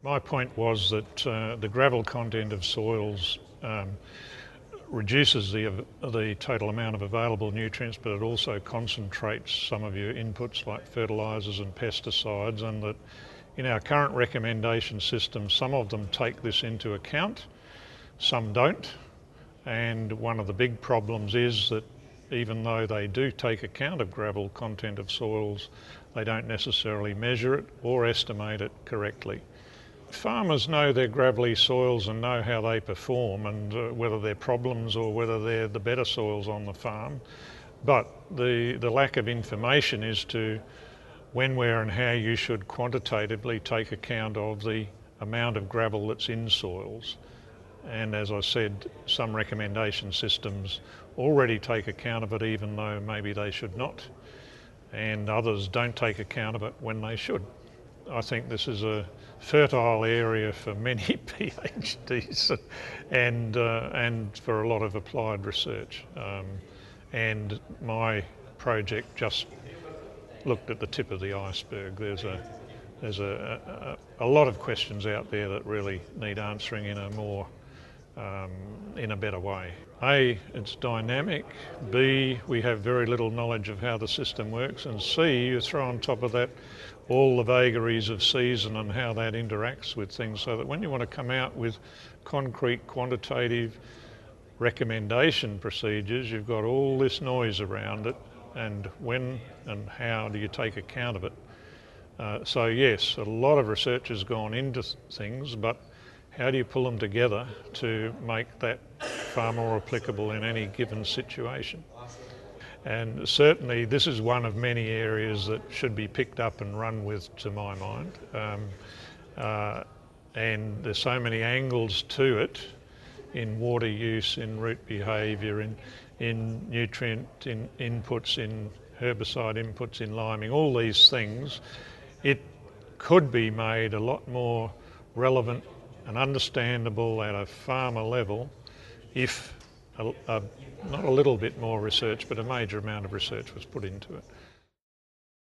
My point was that the gravel content of soils reduces the total amount of available nutrients, but it also concentrates some of your inputs like fertilisers and pesticides, and that in our current recommendation system, some of them take this into account, some don't. And one of the big problems is that even though they do take account of gravel content of soils, they don't necessarily measure it or estimate it correctly. Farmers know their gravelly soils and know how they perform, and whether they're problems or whether they're the better soils on the farm. But the lack of information is to when, where and how you should quantitatively take account of the amount of gravel that's in soils. And as I said, some recommendation systems already take account of it even though maybe they should not, and others don't take account of it when they should. I think this is a fertile area for many PhDs and for a lot of applied research. And my project just looked at the tip of the iceberg. There's a lot of questions out there that really need answering in a more in a better way. A, it's dynamic. B, we have very little knowledge of how the system works. And C, you throw on top of that all the vagaries of season and how that interacts with things, so that when you want to come out with concrete, quantitative recommendation procedures, you've got all this noise around it, and when and how do you take account of it? So yes, a lot of research has gone into things, but how do you pull them together to make that far more applicable in any given situation? And certainly this is one of many areas that should be picked up and run with, to my mind. And there's so many angles to it, in water use, in root behaviour, in nutrient inputs, in herbicide inputs, in liming, all these things. It could be made a lot more relevant and understandable at a farmer level if not a little bit more research, but a major amount of research was put into it.